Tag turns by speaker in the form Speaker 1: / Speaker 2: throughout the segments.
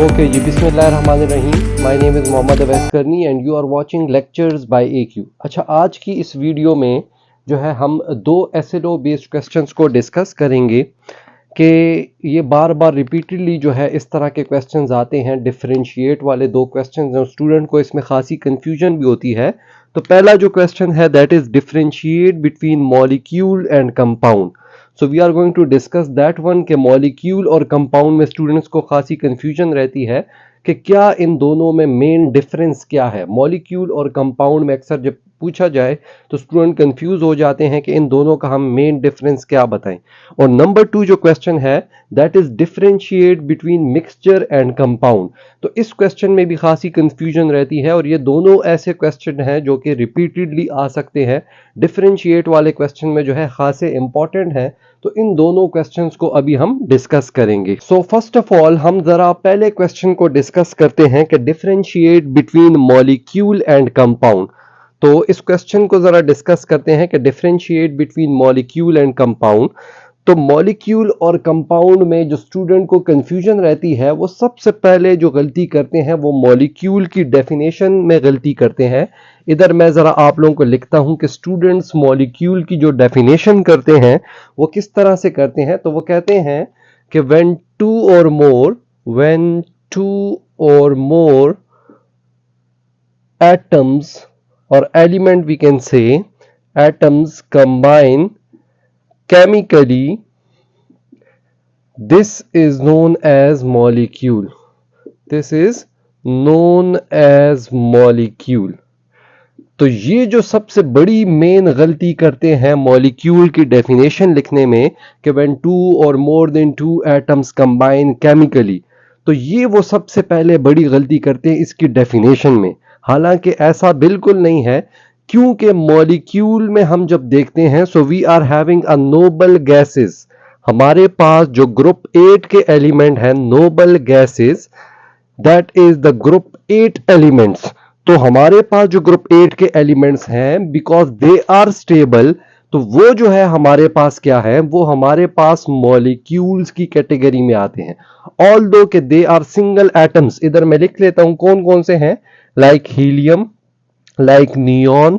Speaker 1: Okay, जी बिस्मिल्लाहिर्रहमानिर्रहीम। My name is Mohammad Awais Karni and you are watching lectures by AQ। अच्छा, आज की इस वीडियो में जो है हम दो एसिडो बेस्ड क्वेश्चंस को डिस्कस करेंगे कि ये बार बार रिपीटेडली जो है इस तरह के क्वेश्चंस आते हैं। डिफरेंशिएट वाले दो क्वेश्चंस हैं, स्टूडेंट को इसमें खासी कंफ्यूजन भी होती है। तो पहला जो क्वेश्चन है that is differentiate between molecule and compound. So we are going to discuss that one के मॉलिक्यूल और कंपाउंड में स्टूडेंट्स को खासी कंफ्यूजन रहती है कि क्या इन दोनों में मेन डिफरेंस क्या है। मॉलिक्यूल और कंपाउंड में अक्सर जब पूछा जाए तो स्टूडेंट कंफ्यूज हो जाते हैं कि इन दोनों का हम मेन डिफरेंस क्या बताएं। और नंबर 2 जो क्वेश्चन है that is differentiate between mixture and compound. तो इस क्वेश्चन में भी खासी कंफ्यूजन रहती है और ये दोनों ऐसे क्वेश्चन हैं जो कि रिपीटेडली आ सकते हैं। डिफरेंशिएट वाले क्वेश्चन में जो है खासे इंपॉर्टेंट है, तो इन दोनों क्वेश्चंस को अभी हम डिस्कस करेंगे। सो फर्स्ट ऑफ ऑल हम जरा पहले क्वेश्चन को डिस्कस करते हैं कि differentiate between molecule and compound. तो इस क्वेश्चन को जरा डिस्कस करते हैं कि differentiate between molecule and compound. तो मॉलिक्यूल और कंपाउंड में जो स्टूडेंट को कंफ्यूजन रहती है वो सबसे पहले जो गलती करते हैं वो मॉलिक्यूल की डेफिनेशन में गलती करते हैं। इधर मैं जरा आप लोगों को लिखता हूं कि स्टूडेंट्स मॉलिक्यूल की जो डेफिनेशन करते हैं वो किस तरह से करते हैं। तो वो कहते हैं कि when two or more atoms or element, we can say atoms combine chemically, this is known as molecule. This is known as molecule. तो ये जो सबसे बड़ी मेन गलती करते हैं मॉलिक्यूल की डेफिनेशन लिखने में कि when two or more than two atoms combine chemically, तो ये वो सबसे पहले बड़ी गलती करते हैं इसकी डेफिनेशन में। हालांकि ऐसा बिल्कुल नहीं है, क्योंकि मॉलिक्यूल में हम जब देखते हैं so we are having a noble gases. हमारे पास जो ग्रुप 8 के एलिमेंट हैं noble gases, that is the group 8 elements. तो हमारे पास जो ग्रुप 8 के एलिमेंट्स हैं बिकॉज दे आर स्टेबल, तो वो जो है हमारे पास क्या है, वो हमारे पास मॉलिक्यूल्स की कैटेगरी में आते हैं। ऑल्दो के दे आर सिंगल एटम्स। इधर मैं लिख लेता हूं कौन कौन से हैं, like helium, like neon,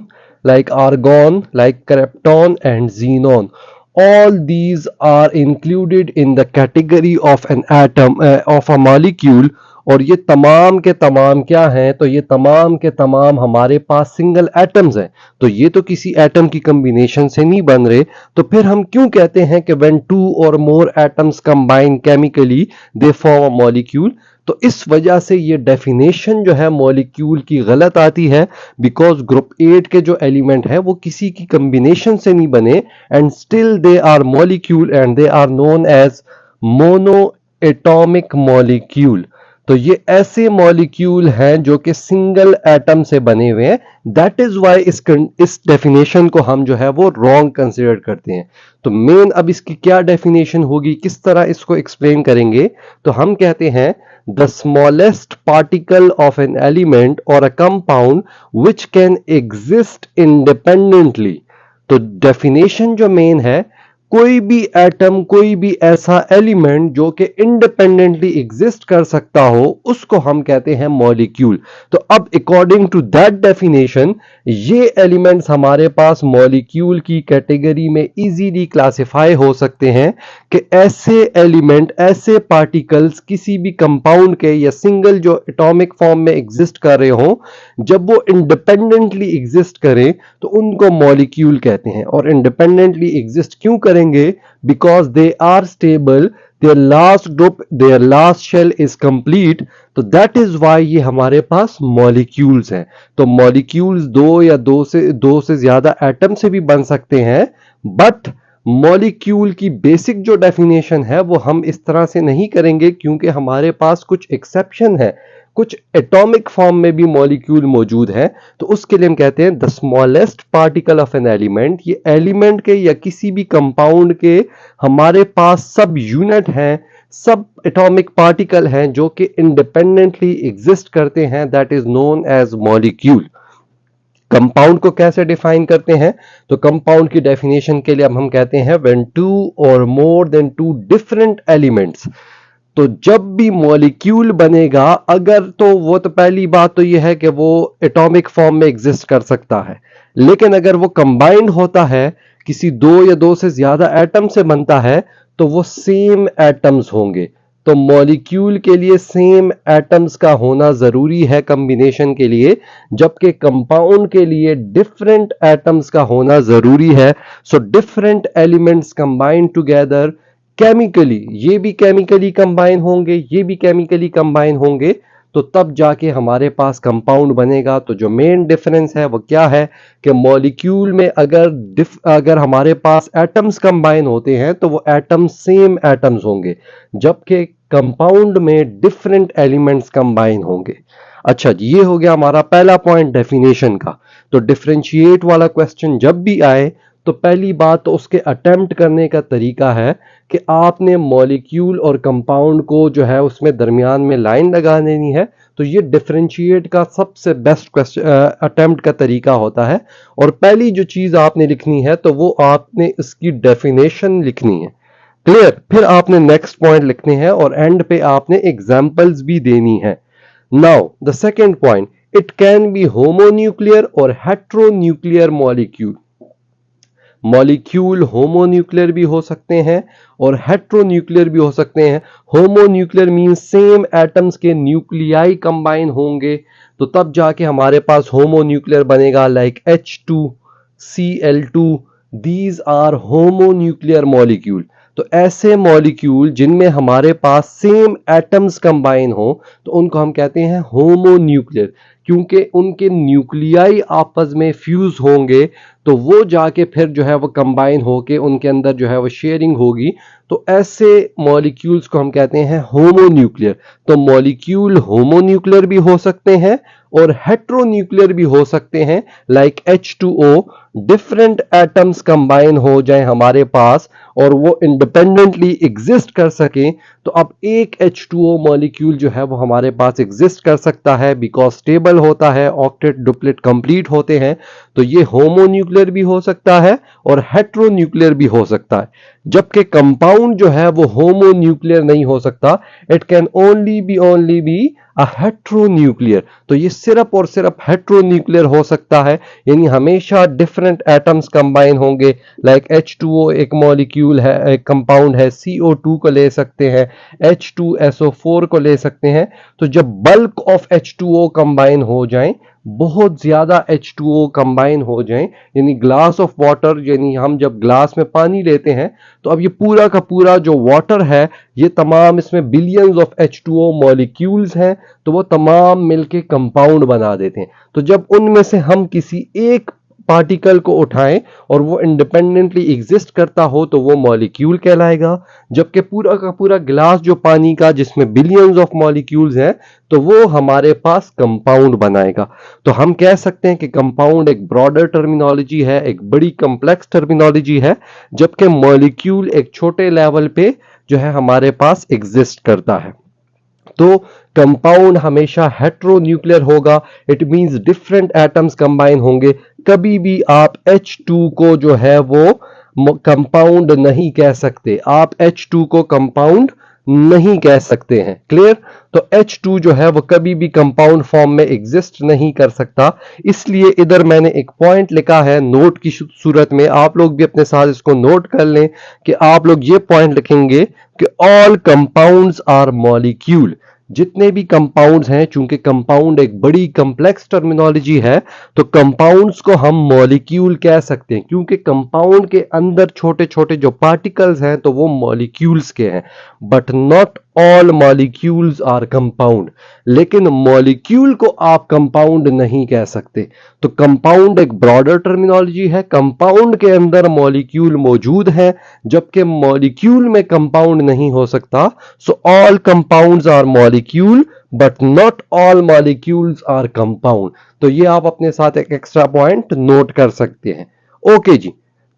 Speaker 1: like argon, like krypton and xenon. All these are included in the category of an atom, of a molecule. और ये तमाम के तमाम क्या हैं, तो ये तमाम के तमाम हमारे पास सिंगल एटम्स हैं। तो ये तो किसी एटम की कॉम्बिनेशन से नहीं बन रहे। तो फिर हम क्यों कहते हैं कि when two or more atoms combine chemically they form a molecule। तो इस वजह से ये डेफिनेशन जो है मॉलिक्यूल की गलत आती है, बिकॉज ग्रुप 8 के जो एलिमेंट है वो किसी की कॉम्बिनेशन से नहीं बने and still they are molecule and they are known as mono atomic molecule. तो ये ऐसे मॉलिक्यूल हैं जो कि सिंगल एटम से बने हुए हैं। दैट इज वाई इस डेफिनेशन को हम जो है वो रॉन्ग कंसिडर करते हैं। तो मेन अब इसकी क्या डेफिनेशन होगी, किस तरह इसको एक्सप्लेन करेंगे। तो हम कहते हैं the smallest particle of an element or a compound which can exist independently। तो डेफिनेशन जो मेन है, कोई भी एटम, कोई भी ऐसा एलिमेंट जो कि इंडिपेंडेंटली एग्जिस्ट कर सकता हो उसको हम कहते हैं मॉलिक्यूल। तो अब अकॉर्डिंग टू दैट डेफिनेशन ये एलिमेंट्स हमारे पास मॉलिक्यूल की कैटेगरी में इजीली क्लासिफाई हो सकते हैं कि ऐसे एलिमेंट, ऐसे पार्टिकल्स किसी भी कंपाउंड के या सिंगल जो एटॉमिक फॉर्म में एग्जिस्ट कर रहे हो, जब वो इंडिपेंडेंटली एग्जिस्ट करें तो उनको मॉलिक्यूल कहते हैं। और इंडिपेंडेंटली एग्जिस्ट क्यों करेंगे, because they are stable, their last group, their last shell is complete। तो that is why ये हमारे पास मॉलिक्यूल्स हैं। तो मॉलिक्यूल्स दो से ज्यादा एटम से भी बन सकते हैं, बट मॉलिक्यूल की बेसिक जो डेफिनेशन है वो हम इस तरह से नहीं करेंगे, क्योंकि हमारे पास कुछ एक्सेप्शन है, कुछ एटॉमिक फॉर्म में भी मॉलिक्यूल मौजूद है। तो उसके लिए हम कहते हैं the smallest particle of an element. ये एलिमेंट के या किसी भी कंपाउंड के हमारे पास सब यूनिट हैं, सब एटॉमिक पार्टिकल हैं जो कि इंडिपेंडेंटली एग्जिस्ट करते हैं, that is known as molecule. Compound को कैसे डिफाइन करते हैं, तो कंपाउंड की डेफिनेशन के लिए अब हम कहते हैं व्हेन टू और more than two different elements तो जब भी मॉलिक्यूल बनेगा, अगर तो वो तो पहली बात तो ये है कि वो एटॉमिक फॉर्म में एग्जिस्ट कर सकता है, लेकिन अगर वो कंबाइंड होता है, किसी दो या दो से ज्यादा एटम से बनता है, तो वो सेम एटम्स होंगे। तो मॉलिक्यूल के लिए सेम एटम्स का होना जरूरी है कॉम्बिनेशन के लिए, जबकि कंपाउंड के लिए डिफरेंट एटम्स का होना जरूरी है। So different elements combined together chemically, ये भी केमिकली कंबाइन होंगे, ये भी केमिकली कंबाइन होंगे, तो तब जाके हमारे पास कंपाउंड बनेगा। तो जो मेन डिफरेंस है वो क्या है कि मॉलिक्यूल में अगर हमारे पास एटम्स कंबाइन होते हैं तो वो एटम्स सेम एटम्स होंगे, जबकि कंपाउंड में डिफरेंट एलिमेंट्स कंबाइन होंगे। अच्छा जी, ये हो गया हमारा पहला पॉइंट डेफिनेशन का। तो डिफरेंशिएट वाला क्वेश्चन जब भी आए तो पहली बात तो उसके अटेम्प्ट करने का तरीका है कि आपने मॉलिक्यूल और कंपाउंड को जो है उसमें दरमियान में लाइन लगा देनी है। तो ये डिफरेंशिएट का सबसे बेस्ट क्वेश्चन अटेम्प्ट का तरीका होता है। और पहली जो चीज आपने लिखनी है तो वो आपने इसकी डेफिनेशन लिखनी है। क्लियर? फिर आपने नेक्स्ट पॉइंट लिखने हैं और एंड पे आपने एग्जांपल्स भी देनी है। Now the second point, it can B homonuclear और हेट्रोन्यूक्लियर मॉलिक्यूल। मॉलिक्यूल होमोन्यूक्लियर भी हो सकते हैं और हेट्रोन्यूक्लियर भी हो सकते हैं। होमोन्यूक्लियर मींस सेम एटम्स के न्यूक्लियाई कंबाइन होंगे, तो तब जाके हमारे पास होमोन्यूक्लियर बनेगा, like H2Cl2, these are homonuclear molecule. तो ऐसे मॉलिक्यूल जिनमें हमारे पास सेम एटम्स कंबाइन हो तो उनको हम कहते हैं होमोन्यूक्लियर, क्योंकि उनके न्यूक्लियाई आपस में फ्यूज होंगे, तो वो जाके फिर जो है वो कंबाइन होके उनके अंदर जो है वो शेयरिंग होगी। तो ऐसे मॉलिक्यूल्स को हम कहते हैं होमोन्यूक्लियर। तो मॉलिक्यूल होमोन्यूक्लियर भी हो सकते हैं और हेट्रोन्यूक्लियर भी हो सकते हैं, like H2O, different atoms combine हो जाए हमारे पास और वो इंडिपेंडेंटली एग्जिस्ट कर सके। तो अब एक H2O मॉलिक्यूल जो है वो हमारे पास एग्जिस्ट कर सकता है बिकॉज स्टेबल होता है, ऑक्टेट डुप्लेट कंप्लीट होते हैं। तो ये होमोन्यूक्लियर भी हो सकता है और हेट्रोन्यूक्लियर भी हो सकता है, जबकि कंपाउंड जो है वो होमोन्यूक्लियर नहीं हो सकता। It can only be a heteronuclear. तो ये सिर्फ और सिर्फ हेट्रोन्यूक्लियर हो सकता है, यानी हमेशा डिफरेंट एटम्स कंबाइन होंगे। लाइक H2O एक मॉलिक्यूल है, एक कंपाउंड है, CO2 को ले सकते हैं, H2SO4 को ले सकते हैं। तो जब बल्क ऑफ H2O कंबाइन हो जाएं, बहुत ज्यादा H2O कंबाइन हो जाएं, यानी ग्लास ऑफ वाटर, यानी हम जब ग्लास में पानी लेते हैं तो अब ये पूरा का पूरा जो वाटर है, ये तमाम इसमें बिलियंस ऑफ H2O मॉलिक्यूल्स हैं, तो वो तमाम मिलके कंपाउंड बना देते हैं। तो जब उनमें से हम किसी एक पार्टिकल को उठाएं और वो इंडिपेंडेंटली एग्जिस्ट करता हो तो वो मॉलिक्यूल कहलाएगा, जबकि पूरा का पूरा गिलास जो पानी का जिसमें बिलियंस ऑफ मॉलिक्यूल्स हैं, तो वो हमारे पास कंपाउंड बनाएगा। तो हम कह सकते हैं कि कंपाउंड एक ब्रॉडर टर्मिनोलॉजी है, एक बड़ी कॉम्प्लेक्स टर्मिनोलॉजी है, जबकि मॉलिक्यूल एक छोटे लेवल पे जो है हमारे पास एग्जिस्ट करता है। तो कंपाउंड हमेशा हेट्रोन्यूक्लियर होगा, it means different atoms combine होंगे। कभी भी आप H2 को जो है वो कंपाउंड नहीं कह सकते, आप H2 को कंपाउंड नहीं कह सकते हैं। क्लियर? तो H2 जो है वो कभी भी कंपाउंड फॉर्म में एग्जिस्ट नहीं कर सकता। इसलिए इधर मैंने एक पॉइंट लिखा है नोट की सूरत में, आप लोग भी अपने साथ इसको नोट कर लें कि आप लोग ये पॉइंट लिखेंगे कि ऑल कंपाउंड्स आर मॉलिक्यूल। जितने भी कंपाउंड्स हैं, चूंकि कंपाउंड एक बड़ी कॉम्प्लेक्स टर्मिनोलॉजी है, तो कंपाउंड्स को हम मॉलिक्यूल कह सकते हैं, क्योंकि कंपाउंड के अंदर छोटे छोटे जो पार्टिकल्स हैं तो वो मॉलिक्यूल्स के हैं। But not all molecules are compound. लेकिन मॉलिक्यूल को आप कंपाउंड नहीं कह सकते। तो कंपाउंड एक ब्रॉडर टर्मिनोलॉजी है, कंपाउंड के अंदर मॉलिक्यूल मौजूद है, जबकि मॉलिक्यूल में कंपाउंड नहीं हो सकता। So all compounds are molecule but not all molecules are compound. तो ये आप अपने साथ एक एक्स्ट्रा पॉइंट नोट कर सकते हैं। ओके जी,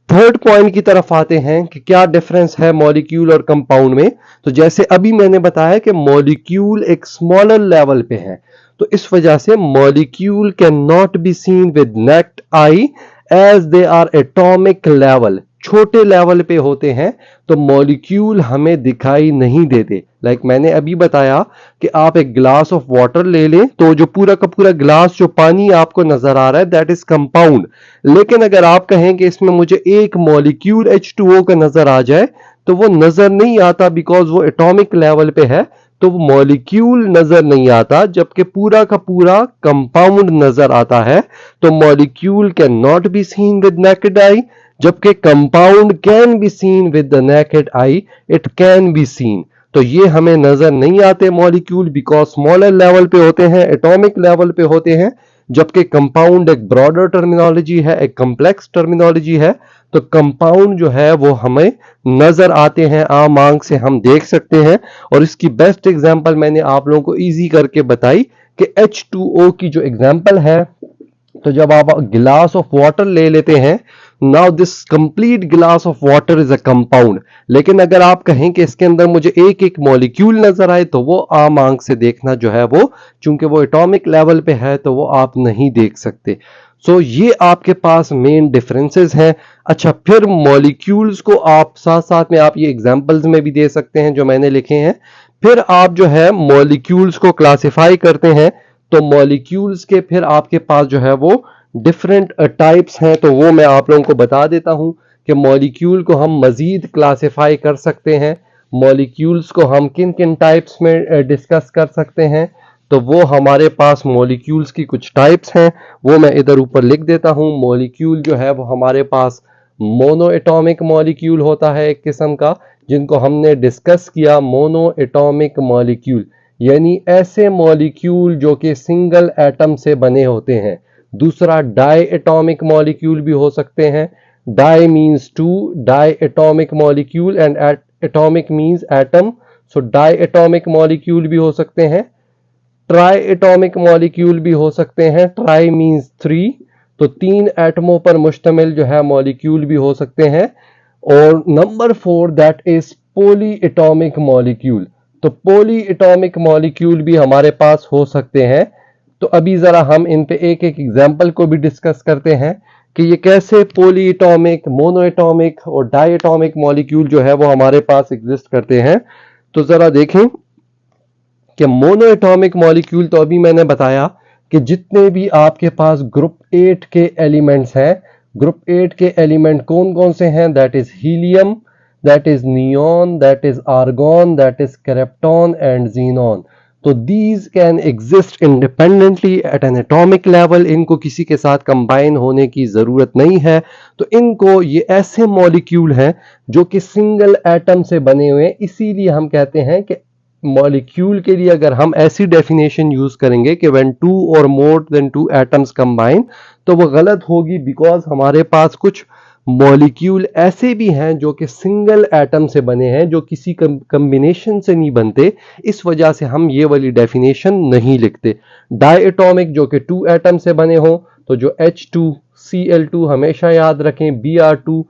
Speaker 1: थर्ड पॉइंट की तरफ आते हैं कि क्या डिफरेंस है मॉलिक्यूल और कंपाउंड में। तो जैसे अभी मैंने बताया कि मॉलिक्यूल एक स्मॉलर लेवल पे है, तो इस वजह से molecule can not be seen with naked eye as they are atomic level, छोटे लेवल पे होते हैं तो मॉलिक्यूल हमें दिखाई नहीं देते। लाइक मैंने अभी बताया कि आप एक ग्लास ऑफ वाटर ले लें तो जो पूरा का पूरा ग्लास जो पानी आपको नजर आ रहा है दैट इज कंपाउंड, लेकिन अगर आप कहें कि इसमें मुझे एक मॉलिक्यूल H2O का नजर आ जाए तो वो नजर नहीं आता बिकॉज वो एटॉमिक लेवल पे है, तो वो मॉलिक्यूल नजर नहीं आता, जबकि पूरा का पूरा कंपाउंड नजर आता है। तो molecule can not be seen with naked eye, जबकि compound can be seen with the naked eye, it can be seen. तो ये हमें नजर नहीं आते मॉलिक्यूल बिकॉज स्मॉलर लेवल पे होते हैं, एटॉमिक लेवल पे होते हैं, जबकि कंपाउंड एक ब्रॉडर टर्मिनोलॉजी है, एक कॉम्प्लेक्स टर्मिनोलॉजी है। तो कंपाउंड जो है वो हमें नजर आते हैं, आम आंख से हम देख सकते हैं। और इसकी बेस्ट एग्जांपल मैंने आप लोगों को इजी करके बताई कि H2O की जो एग्जांपल है, तो जब आप गिलास ऑफ वाटर ले लेते हैं, now this complete glass of water is a compound, लेकिन अगर आप कहें कि इसके अंदर मुझे एक एक मॉलिक्यूल नजर आए तो वो आम आंख से देखना जो है वो, चूंकि वो एटॉमिक लेवल पे है तो वो आप नहीं देख सकते। सो ये आपके पास मेन डिफरेंसेस हैं। अच्छा, फिर मॉलिक्यूल्स को आप साथ साथ में आप ये एग्जांपल्स में भी दे सकते हैं जो मैंने लिखे हैं। फिर आप जो है मॉलिक्यूल्स को क्लासिफाई करते हैं, तो मॉलिक्यूल्स के फिर आपके पास जो है वो डिफरेंट टाइप्स हैं। तो वो मैं आप लोगों को बता देता हूं कि मॉलिक्यूल को हम मजीद क्लासिफाई कर सकते हैं। मॉलिक्यूल्स को हम किन किन टाइप्स में डिस्कस कर सकते हैं, तो वो हमारे पास मॉलिक्यूल्स की कुछ टाइप्स हैं, वो मैं इधर ऊपर लिख देता हूं। मॉलिक्यूल जो है वो हमारे पास मोनो एटॉमिक मॉलिक्यूल होता है एक किस्म का, जिनको हमने डिस्कस किया, मोनो एटॉमिक मॉलिक्यूल यानी ऐसे मॉलिक्यूल जो कि सिंगल एटम से बने होते हैं। दूसरा डाई एटॉमिक मॉलिक्यूल भी हो सकते हैं, di means two, di atomic molecule and atomic means atom, so di atomic molecule भी हो सकते हैं। ट्राई एटॉमिक मॉलिक्यूल भी हो सकते हैं, ट्राई मीन्स थ्री, तो तीन एटमों पर मुश्तमिल जो है मॉलिक्यूल भी हो सकते हैं। और number 4 that is poly atomic molecule, तो पॉली एटॉमिक मॉलिक्यूल भी हमारे पास हो सकते हैं। तो अभी जरा हम इन पे एक एक एग्जांपल को भी डिस्कस करते हैं कि ये कैसे पॉली एटॉमिक, मोनो एटॉमिक और डाई एटॉमिक मॉलिक्यूल जो है वो हमारे पास एग्जिस्ट करते हैं। तो जरा देखें कि मोनो एटॉमिक मॉलिक्यूल, तो अभी मैंने बताया कि जितने भी आपके पास ग्रुप 8 के एलिमेंट्स हैं, ग्रुप 8 के एलिमेंट कौन कौन से हैं, that is helium, that is neon, that is argon, that is krypton and xenon. तो these can exist independently at an atomic level, इनको किसी के साथ कंबाइन होने की जरूरत नहीं है। तो इनको, ये ऐसे मॉलिक्यूल हैं जो कि सिंगल एटम से बने हुए हैं, इसीलिए हम कहते हैं कि मॉलिक्यूल के लिए अगर हम ऐसी डेफिनेशन यूज करेंगे कि व्हेन टू और more than two atoms combine, तो वो गलत होगी बिकॉज हमारे पास कुछ मॉलिक्यूल ऐसे भी हैं जो कि सिंगल एटम से बने हैं, जो किसी कॉम्बिनेशन से नहीं बनते, इस वजह से हम ये वाली डेफिनेशन नहीं लिखते। डाई एटॉमिक जो कि 2 एटम से बने हों, तो जो H2Cl2 हमेशा याद रखें, Br2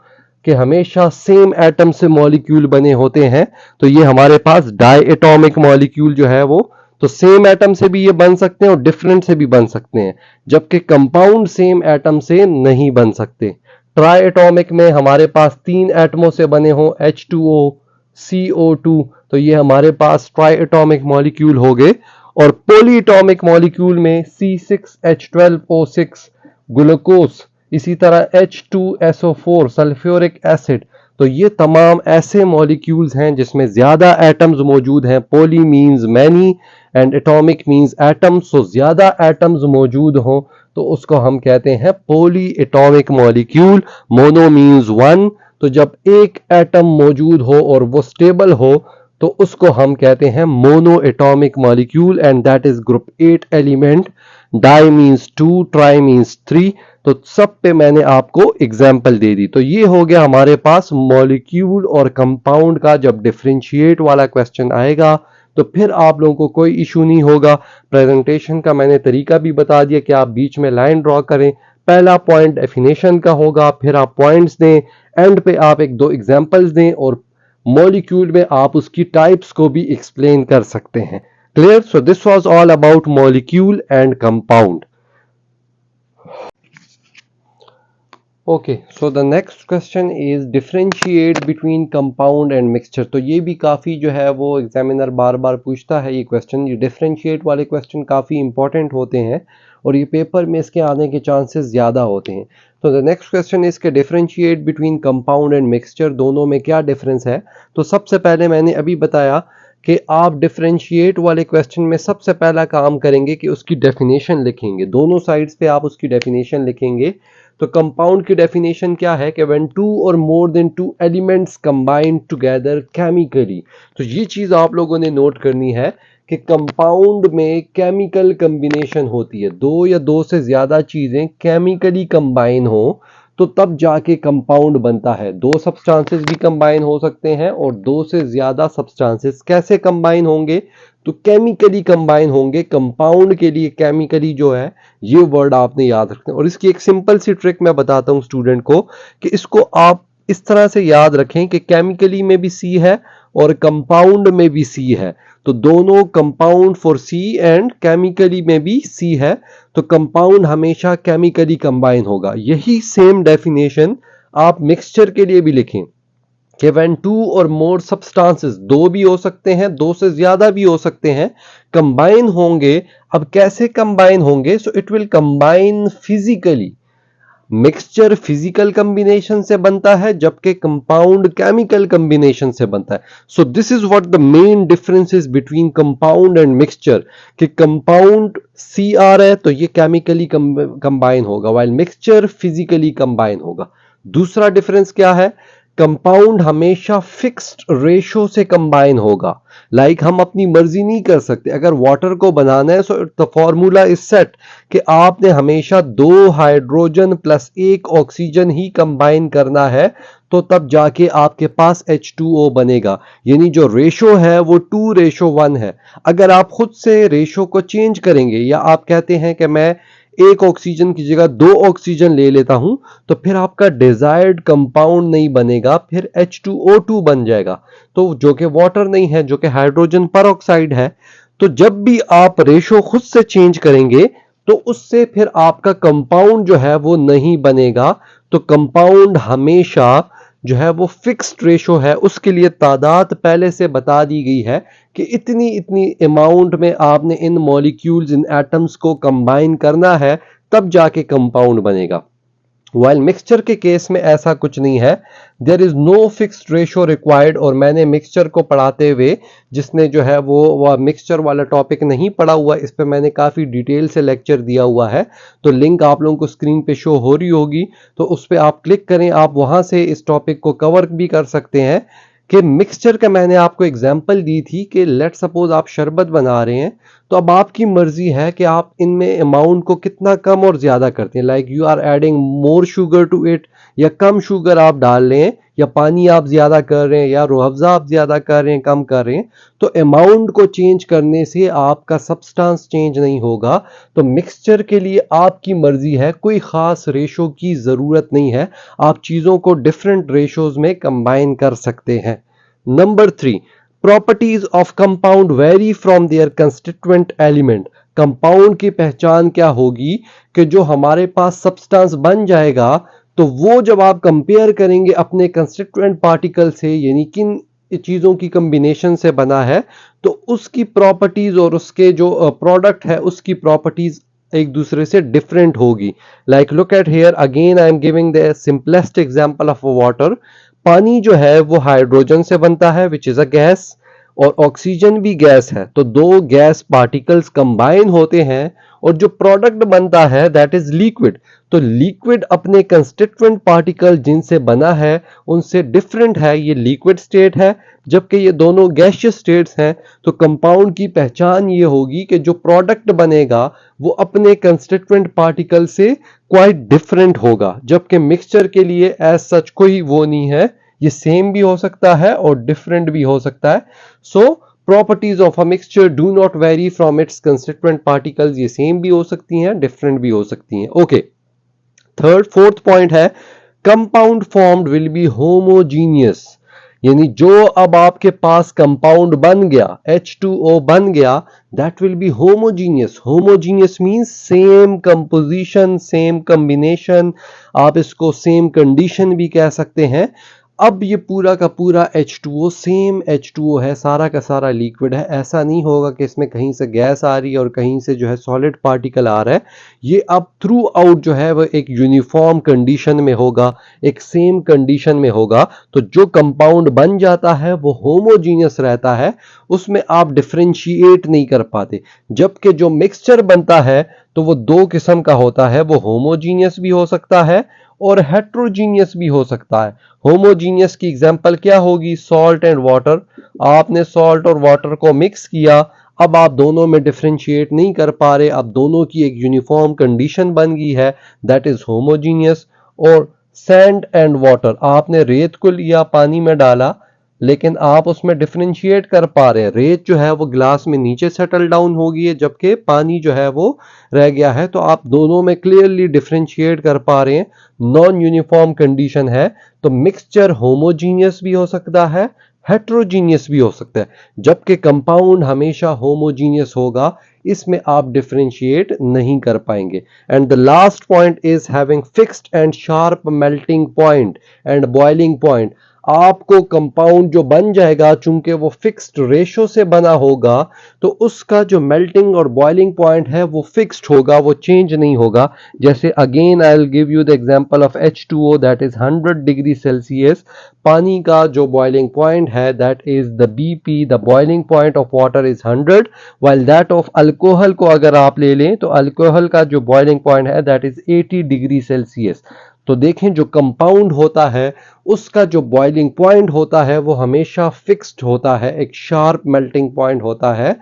Speaker 1: कि हमेशा सेम एटम से मॉलिक्यूल बने होते हैं, तो ये हमारे पास डाई एटॉमिक मॉलिक्यूल जो है वो, तो सेम एटम से भी ये बन सकते हैं और डिफरेंट से भी बन सकते हैं, जबकि कंपाउंड सेम एटम से नहीं बन सकते। ट्राई एटॉमिक में हमारे पास 3 एटमों से बने हों, H2O, CO2, तो ये हमारे पास ट्राई एटॉमिक मॉलिक्यूल हो गए। और पॉली एटॉमिक मॉलिक्यूल में C6H12O6 ग्लूकोज, इसी तरह H2SO4 सल्फ्यूरिक एसिड, तो ये तमाम ऐसे मॉलिक्यूल्स हैं जिसमें ज्यादा एटम्स मौजूद हैं। Poly means many and atomic means atom, so ज्यादा एटम्स मौजूद हों तो उसको हम कहते हैं poly atomic molecule. Mono means one, तो जब एक एटम मौजूद हो और वो स्टेबल हो तो उसको हम कहते हैं mono atomic molecule and that is group 8 element. Di means 2, tri means 3, तो सब पे मैंने आपको एग्जाम्पल दे दी। तो ये हो गया हमारे पास मॉलिक्यूल और कंपाउंड का। जब डिफरेंशिएट वाला क्वेश्चन आएगा तो फिर आप लोगों को कोई इशू नहीं होगा। प्रेजेंटेशन का मैंने तरीका भी बता दिया कि आप बीच में लाइन ड्रॉ करें, पहला पॉइंट डेफिनेशन का होगा, फिर आप पॉइंट्स दें, एंड पे आप एक दो एग्जांपल्स दें और मॉलिक्यूल में आप उसकी टाइप्स को भी एक्सप्लेन कर सकते हैं। Clear? So this was all about molecule and compound. Okay, so the next question is differentiate between compound and mixture. तो ये भी काफ़ी जो है वो एग्जामिनर बार बार पूछता है ये क्वेश्चन। ये डिफरेंशिएट वाले क्वेश्चन काफ़ी इंपॉर्टेंट होते हैं और ये पेपर में इसके आने के चांसेस ज़्यादा होते हैं। तो द नेक्स्ट क्वेश्चन इज के differentiate between compound and mixture, दोनों में क्या डिफरेंस है। तो सबसे पहले मैंने अभी बताया कि आप डिफरेंशिएट वाले क्वेश्चन में सबसे पहला काम करेंगे कि उसकी डेफिनेशन लिखेंगे, दोनों साइड्स पे आप उसकी डेफिनेशन लिखेंगे। तो कंपाउंड की डेफिनेशन क्या है कि व्हेन टू और more than two elements combined together chemically. तो ये चीज आप लोगों ने नोट करनी है कि कंपाउंड में केमिकल कॉम्बिनेशन होती है, दो या दो से ज्यादा चीजें केमिकली कंबाइन हो तो तब जाके कंपाउंड बनता है। दो सब्सटेंसेस भी कंबाइन हो सकते हैं और दो से ज्यादा सब्सटेंसेस कैसे कंबाइन होंगे, तो केमिकली कंबाइन होंगे। कंपाउंड के लिए केमिकली जो है ये वर्ड आपने याद रखना है। और इसकी एक सिंपल सी ट्रिक मैं बताता हूं स्टूडेंट को कि इसको आप इस तरह से याद रखें कि केमिकली में भी सी है और कंपाउंड में भी सी है। तो दोनों कंपाउंड फॉर सी एंड केमिकली में भी सी है, तो कंपाउंड हमेशा केमिकली कंबाइन होगा। यही सेम डेफिनेशन आप मिक्सचर के लिए भी लिखें कि व्हेन टू और मोर सब्सटेंसेस, दो भी हो सकते हैं, दो से ज्यादा भी हो सकते हैं, कंबाइन होंगे। अब कैसे कंबाइन होंगे, so it will combine physically. Mixture physical combination से बनता है जबकि कंपाउंड केमिकल कॉम्बिनेशन से बनता है। So this is what the main difference is between compound and mixture, कि कंपाउंड CR है तो ये केमिकली कंबाइन होगा, व्हाइल मिक्सचर फिजिकली कंबाइन होगा। दूसरा डिफरेंस क्या है, कंपाउंड हमेशा फिक्स्ड रेशो से कंबाइन होगा। लाइक हम अपनी मर्जी नहीं कर सकते, अगर वाटर को बनाना है so the formula is set कि आपने हमेशा 2 हाइड्रोजन प्लस 1 ऑक्सीजन ही कंबाइन करना है, तो तब जाके आपके पास H2O बनेगा। यानी जो रेशो है वो 2:1 है। अगर आप खुद से रेशो को चेंज करेंगे या आप कहते हैं कि मैं 1 ऑक्सीजन की जगह 2 ऑक्सीजन ले लेता हूं, तो फिर आपका डिजायर्ड कंपाउंड नहीं बनेगा, फिर H2O2 बन जाएगा, तो जो कि वाटर नहीं है, जो कि हाइड्रोजन पर ऑक्साइड है। तो जब भी आप रेशो खुद से चेंज करेंगे तो उससे फिर आपका कंपाउंड जो है वो नहीं बनेगा। तो कंपाउंड हमेशा जो है वो फिक्स्ड रेशो है, उसके लिए तादाद पहले से बता दी गई है कि इतनी इतनी अमाउंट में आपने इन मॉलिक्यूल्स, इन एटम्स को कंबाइन करना है, तब जाके कंपाउंड बनेगा। वाइल मिक्सचर के केस में ऐसा कुछ नहीं है, there is no fixed ratio required. और मैंने मिक्सचर को पढ़ाते हुए, जिसने जो है वो मिक्सचर वाला टॉपिक नहीं पढ़ा हुआ, इस पे मैंने काफ़ी डिटेल से लेक्चर दिया हुआ है, तो लिंक आप लोगों को स्क्रीन पे शो हो रही होगी, तो उस पर आप क्लिक करें, आप वहां से इस टॉपिक को कवर भी कर सकते हैं। कि मिक्सचर का मैंने आपको एग्जांपल दी थी कि लेट सपोज आप शरबत बना रहे हैं, तो अब आपकी मर्जी है कि आप इनमें अमाउंट को कितना कम और ज्यादा करते हैं। Like you are adding more sugar to it, या कम शुगर आप डाल रहे हैं, या पानी आप ज्यादा कर रहे हैं, या रूह अफ़ज़ा आप ज्यादा कर रहे हैं, कम कर रहे हैं। तो अमाउंट को चेंज करने से आपका सब्सटेंस चेंज नहीं होगा। तो मिक्सचर के लिए आपकी मर्जी है, कोई खास रेशो की जरूरत नहीं है, आप चीजों को डिफरेंट रेशोज में कंबाइन कर सकते हैं। Number 3, properties of compound vary from their constituent element. Compound की पहचान क्या होगी कि जो हमारे पास सब्सटेंस बन जाएगा, तो वो जब आप कंपेयर करेंगे अपने कंस्टिट्यूएंट पार्टिकल से, यानी किन चीजों की कॉम्बिनेशन से बना है, तो उसकी प्रॉपर्टीज और उसके जो प्रोडक्ट है उसकी प्रॉपर्टीज एक दूसरे से डिफरेंट होगी। Like look at here again, I am giving the simplest example of water. पानी जो है वो हाइड्रोजन से बनता है विच इज अ गैस, और ऑक्सीजन भी गैस है। तो दो गैस पार्टिकल्स कंबाइन होते हैं और जो प्रोडक्ट बनता है दैट इज लिक्विड। तो लिक्विड अपने कंस्टिट्यूएंट पार्टिकल जिनसे बना है उनसे डिफरेंट है, ये लिक्विड स्टेट है, जबकि ये दोनों गैसियस स्टेट्स हैं। तो कंपाउंड की पहचान ये होगी कि जो प्रोडक्ट बनेगा वो अपने कंस्टिट्यूएंट पार्टिकल से क्वाइट डिफरेंट होगा, जबकि मिक्सचर के लिए एज सच कोई वो नहीं है, ये सेम भी हो सकता है और डिफरेंट भी हो सकता है। So properties of a mixture do not vary from its constituent particles, ये सेम भी हो सकती हैं, डिफरेंट भी हो सकती हैं। ओके, फोर्थ पॉइंट है compound formed will be homogeneous. यानी जो अब आपके पास कंपाउंड बन गया, H2O बन गया, that will be homogeneous. Homogeneous means same composition, same combination. आप इसको same condition भी कह सकते हैं. अब ये पूरा का पूरा H2O सेम H2O है, सारा का सारा लिक्विड है. ऐसा नहीं होगा कि इसमें कहीं से गैस आ रही है और कहीं से जो है सॉलिड पार्टिकल आ रहा है. ये अब थ्रू आउट जो है वो एक यूनिफॉर्म कंडीशन में होगा, एक सेम कंडीशन में होगा. तो जो कंपाउंड बन जाता है वो होमोजीनियस रहता है, उसमें आप डिफरेंशिएट नहीं कर पाते. जबकि जो मिक्सचर बनता है तो वो दो किस्म का होता है, वो होमोजीनियस भी हो सकता है और हेट्रोजीनियस भी हो सकता है. होमोजीनियस की एग्जांपल क्या होगी? Salt and water. आपने सॉल्ट और वाटर को मिक्स किया, अब आप दोनों में डिफरेंशिएट नहीं कर पा रहे, अब दोनों की एक यूनिफॉर्म कंडीशन बन गई है, दैट इज होमोजीनियस. और सैंड एंड वाटर, आपने रेत को लिया, पानी में डाला, लेकिन आप उसमें डिफरेंशिएट कर पा रहे हैं. रेत जो है वो ग्लास में नीचे सेटल डाउन हो गई है, जबकि पानी जो है वो रह गया है. तो आप दोनों में क्लियरली डिफरेंशिएट कर पा रहे हैं. नॉन यूनिफॉर्म कंडीशन है, तो मिक्सचर होमोजीनियस भी हो सकता है, हेट्रोजीनियस भी हो सकता है. जबकि कंपाउंड हमेशा होमोजीनियस होगा, इसमें आप डिफरेंशिएट नहीं कर पाएंगे. And the last point is having fixed and sharp melting point and boiling point. आपको कंपाउंड जो बन जाएगा, चूंकि वो फिक्स्ड रेशो से बना होगा, तो उसका जो मेल्टिंग और बॉइलिंग पॉइंट है वो फिक्स्ड होगा, वो चेंज नहीं होगा. जैसे again I will give you the example of H2O, that is 100 degree Celsius. पानी का जो बॉइलिंग पॉइंट है that is the BP, the boiling point of water is 100, while that of alcohol को अगर आप ले लें तो अल्कोहल का जो बॉइलिंग पॉइंट है दैट इज 80 डिग्री सेल्सियस. तो देखें, जो कंपाउंड होता है उसका जो बॉइलिंग पॉइंट होता है वो हमेशा फिक्स्ड होता है, एक शार्प मेल्टिंग पॉइंट होता है,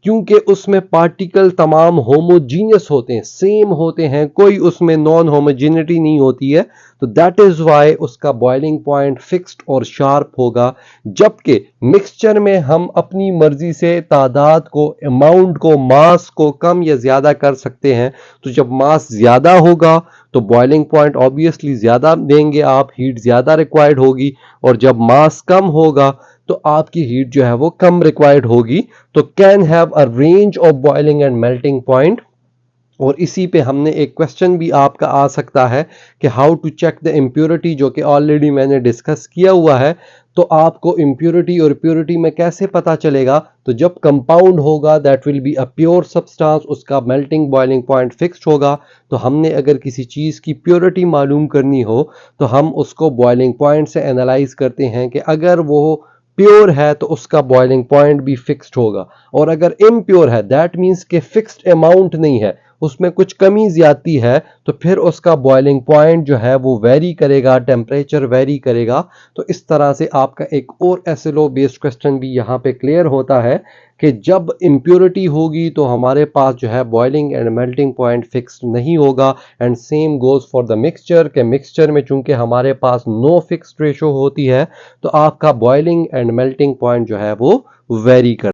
Speaker 1: क्योंकि उसमें पार्टिकल तमाम होमोजीनियस होते हैं, सेम होते हैं, कोई उसमें नॉन होमोजेनिटी नहीं होती है. तो दैट इज वाई उसका बॉइलिंग पॉइंट फिक्स्ड और शार्प होगा. जबकि मिक्सचर में हम अपनी मर्जी से तादाद को, अमाउंट को, मास को कम या ज्यादा कर सकते हैं. तो जब मास ज्यादा होगा तो बॉइलिंग पॉइंट ऑब्वियसली ज्यादा देंगे आप, हीट ज्यादा रिक्वायर्ड होगी. और जब मास कम होगा तो आपकी हीट जो है वो कम रिक्वायर्ड होगी. तो can have a range of boiling and melting point. और इसी पे हमने एक क्वेश्चन भी आपका आ सकता है कि how to check the impurity, जो कि ऑलरेडी मैंने डिस्कस किया हुआ है. तो आपको इम्प्योरिटी और प्योरिटी में कैसे पता चलेगा? तो जब कंपाउंड होगा that will be a pure substance, उसका मेल्टिंग बॉइलिंग पॉइंट फिक्स्ड होगा. तो हमने अगर किसी चीज की प्योरिटी मालूम करनी हो तो हम उसको बॉइलिंग पॉइंट से एनालाइज करते हैं कि अगर वो प्योर है तो उसका बॉइलिंग पॉइंट भी फिक्स्ड होगा, और अगर इम्प्योर है दैट मींस कि फिक्स्ड अमाउंट नहीं है, उसमें कुछ कमी ज्यादा है, तो फिर उसका बॉइलिंग पॉइंट जो है वो वेरी करेगा, टेम्परेचर वेरी करेगा. तो इस तरह से आपका एक और SLO बेस्ड क्वेश्चन भी यहाँ पे क्लियर होता है कि जब इम्प्योरिटी होगी तो हमारे पास जो है boiling and melting point fixed नहीं होगा. And same goes for the mixture, के मिक्सचर में चूंकि हमारे पास नो फिक्स्ड रेशो होती है, तो आपका बॉइलिंग एंड मेल्टिंग पॉइंट जो है वो वेरी कर